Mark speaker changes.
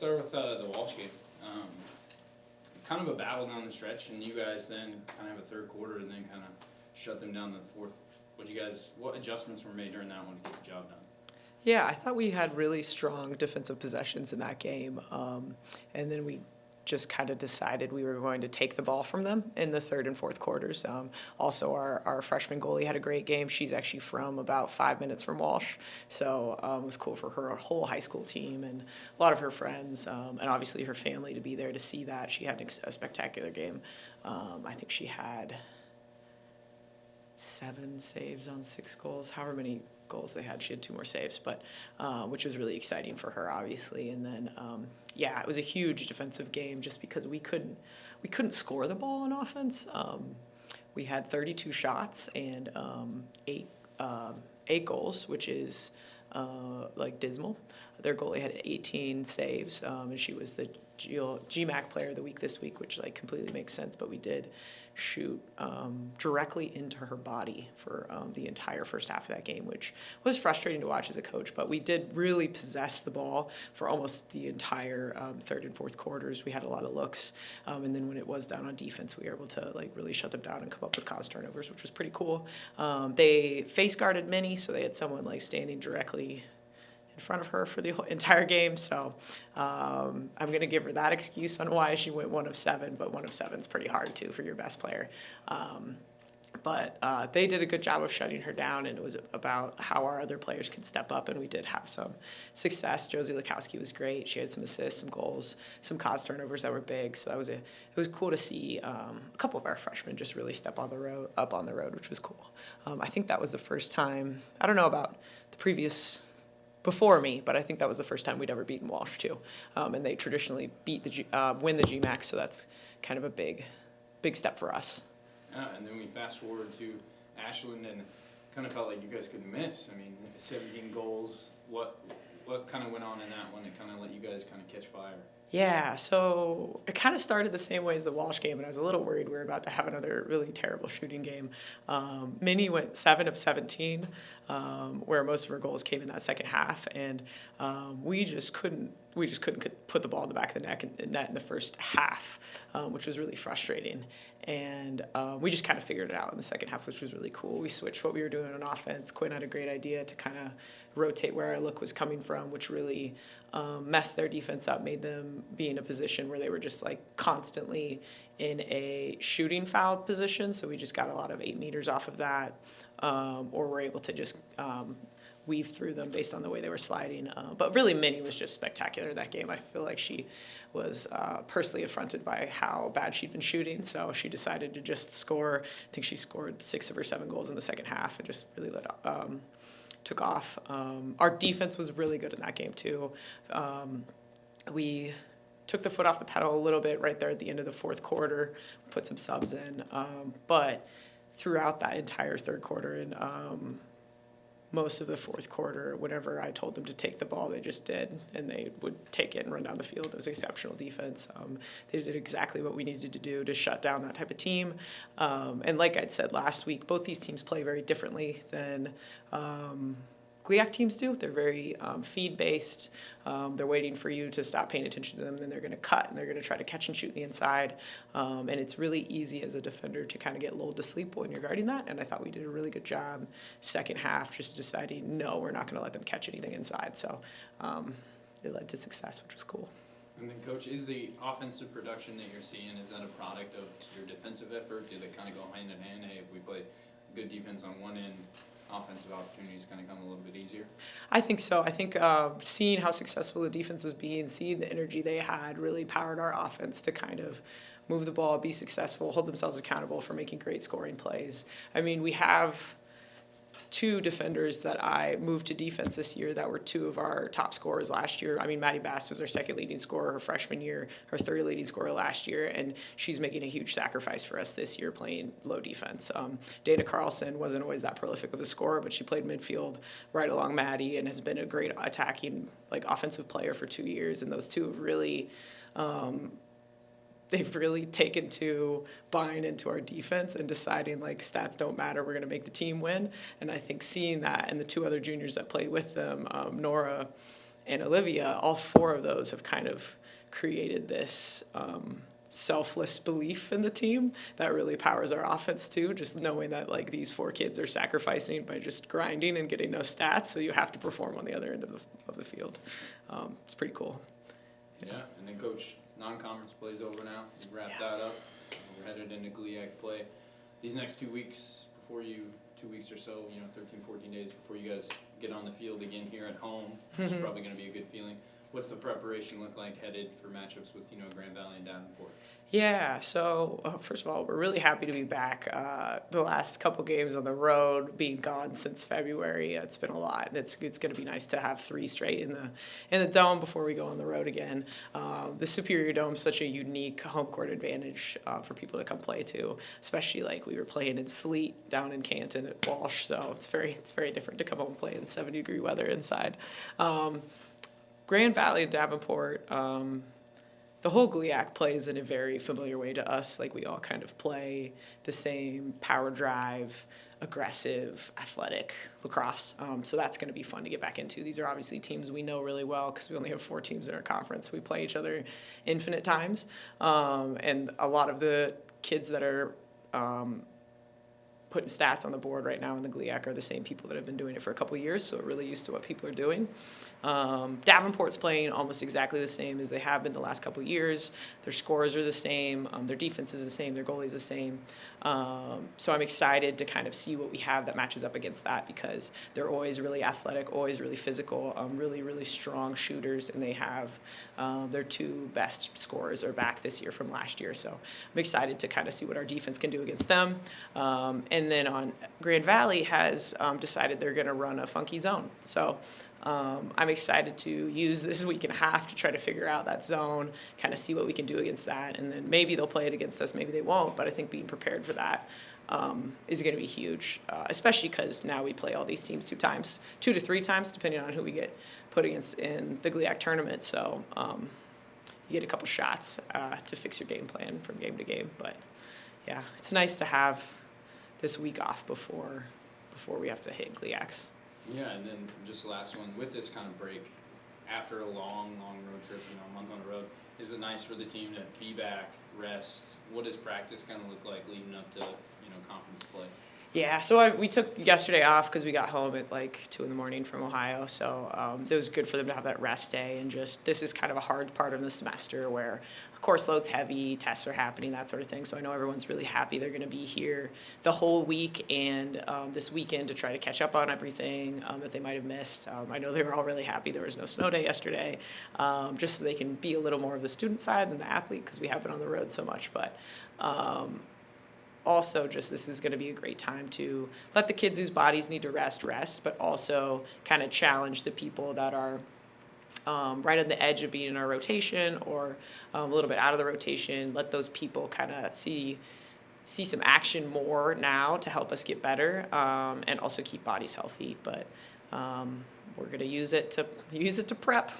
Speaker 1: Start with the Walsh game. Kind of a battle down the stretch, and you guys then kind of have a third quarter and then kind of shut them down the fourth. What adjustments were made during that one to get the job done?
Speaker 2: Yeah, I thought we had really strong defensive possessions in that game. And then we just kind of decided we were going to take the ball from them in the third and fourth quarters. Also, our freshman goalie had a great game. She's actually from about 5 minutes from Walsh. So it was cool for her whole high school team and a lot of her friends and obviously her family to be there to see that. She had a spectacular game. I think she had 7 saves on 6 goals, however many goals they had. She had 2 more saves, but which was really exciting for her, obviously. And then, it was a huge defensive game just because we couldn't score the ball on offense. We had 32 shots and 8 goals, which is dismal. Their goalie had 18 saves, and she was the GMAC player of the week this week, which completely makes sense. But we did shoot directly into her body for the entire first half of that game, which was frustrating to watch as a coach. But we did really possess the ball for almost the entire third and fourth quarters. We had a lot of looks, and then when it was down on defense, we were able to really shut them down and come up with cause turnovers, which was pretty cool. They face guarded Minnie, so they had someone standing directly in front of her for the entire game. So I'm going to give her that excuse on why she went 1 of 7, but 1 of 7 is pretty hard too for your best player. But they did a good job of shutting her down, and it was about how our other players could step up, and we did have some success. Josie Lakowski was great. She had some assists, some goals, some cause turnovers that were big. So it was cool to see a couple of our freshmen just really step up on the road, which was cool. I think that was the first time. I don't know about the previous before me, but I think that was the first time we'd ever beaten Walsh too, and they traditionally win the GMAC, so that's kind of a big step for us.
Speaker 1: And then we fast forward to Ashland, and kind of felt like you guys could miss. I mean, 17 goals. What kind of went on in that one to kind of let you guys kind of catch fire?
Speaker 2: Yeah, so it kind of started the same way as the Walsh game, and I was a little worried we were about to have another really terrible shooting game. Minnie went 7 of 17, where most of her goals came in that second half, and we just couldn't put the ball in the back of the net in the first half, which was really frustrating. And we just kind of figured it out in the second half, which was really cool. We switched what we were doing on offense. Quinn had a great idea to kind of rotate where our look was coming from, which really messed their defense up, made them be in a position where they were just constantly in a shooting foul position. So we just got a lot of 8 meters off of that, or were able to just weave through them based on the way they were sliding. But really, Minnie was just spectacular in that game. I feel like she was personally affronted by how bad she'd been shooting, so she decided to just score. I think she scored 6 of her 7 goals in the second half and just really took off. Our defense was really good in that game too. We took the foot off the pedal a little bit right there at the end of the fourth quarter, put some subs in, but throughout that entire third quarter and most of the fourth quarter, whenever I told them to take the ball, they just did, and they would take it and run down the field. It was exceptional defense. They did exactly what we needed to do to shut down that type of team. And like I'd said last week, both these teams play very differently than GLIAC teams do. They're very feed-based. They're waiting for you to stop paying attention to them, then they're going to cut, and they're going to try to catch and shoot the inside. And it's really easy as a defender to kind of get lulled to sleep when you're guarding that, and I thought we did a really good job second half just deciding, no, we're not going to let them catch anything inside. So it led to success, which was cool.
Speaker 1: And then, Coach, is the offensive production that you're seeing, is that a product of your defensive effort? Do they kind of go hand in hand? Hey, if we play good defense on one end, offensive opportunities kind of come a little bit easier?
Speaker 2: I think so. I think seeing how successful the defense was being, seeing the energy they had really powered our offense to kind of move the ball, be successful, hold themselves accountable for making great scoring plays. I mean, we have 2 defenders that I moved to defense this year that were 2 of our top scorers last year. I mean, Maddie Bass was our second leading scorer her freshman year, her third leading scorer last year, and she's making a huge sacrifice for us this year playing low defense. Dana Carlson wasn't always that prolific of a scorer, but she played midfield right along Maddie and has been a great attacking, offensive player for 2 years, and those 2 have really they've really taken to buying into our defense and deciding stats don't matter, we're going to make the team win. And I think seeing that, and the 2 other juniors that play with them, Nora and Olivia, all 4 of those have kind of created this selfless belief in the team that really powers our offense too, just knowing that like these 4 kids are sacrificing by just grinding and getting no stats, so you have to perform on the other end of the field. It's pretty cool.
Speaker 1: Yeah, and then Coach, non-conference play's over now. We wrapped that up. We're headed into GLIAC play. These next 2 weeks before you, 2 weeks or so, 13, 14 days before you guys get on the field again here at home, which is probably going to be a good feeling. What's the preparation look like headed for matchups with, Grand Valley and Davenport?
Speaker 2: Yeah, so first of all, we're really happy to be back. The last couple games on the road, being gone since February, it's been a lot. And it's going to be nice to have 3 straight in the dome before we go on the road again. The Superior Dome is such a unique home court advantage for people to come play to, especially like we were playing in sleet down in Canton at Walsh, so it's very different to come home and play in 70-degree weather inside. Grand Valley and Davenport, the whole GLIAC plays in a very familiar way to us. Like we all kind of play the same power drive, aggressive, athletic lacrosse. So that's going to be fun to get back into. These are obviously teams we know really well because we only have 4 teams in our conference. We play each other infinite times. And a lot of the kids that are putting stats on the board right now in the GLIAC are the same people that have been doing it for a couple of years, so we're really used to what people are doing. Davenport's playing almost exactly the same as they have been the last couple of years. Their scores are the same, their defense is the same, their goalie is the same. So I'm excited to kind of see what we have that matches up against that because they're always really athletic, always really physical, really, really strong shooters, and they have their 2 best scorers are back this year from last year. So I'm excited to kind of see what our defense can do against them. And then on Grand Valley has decided they're going to run a funky zone. So I'm excited to use this week and a half to try to figure out that zone, kind of see what we can do against that, and then maybe they'll play it against us, maybe they won't, but I think being prepared for that is going to be huge, especially because now we play all these teams 2 to 3 times, depending on who we get put against in the GLIAC tournament, so you get a couple shots to fix your game plan from game to game, but yeah, it's nice to have this week off before we have to hit GLIACs.
Speaker 1: Yeah, and then just the last one, with this kind of break, after a long road trip, a month on the road, is it nice for the team to be back, rest? What does practice kind of look like leading up to, conference play?
Speaker 2: Yeah, so we took yesterday off because we got home at like 2 in the morning from Ohio, so it was good for them to have that rest day, and just this is kind of a hard part of the semester where course load's heavy, tests are happening, that sort of thing, so I know everyone's really happy they're going to be here the whole week and this weekend to try to catch up on everything that they might have missed. I know they were all really happy there was no snow day yesterday, just so they can be a little more of the student side than the athlete because we have been on the road so much, but also just this is going to be a great time to let the kids whose bodies need to rest, but also kind of challenge the people that are right on the edge of being in our rotation or a little bit out of the rotation. Let those people kind of see some action more now to help us get better and also keep bodies healthy. But we're going to use it to prep.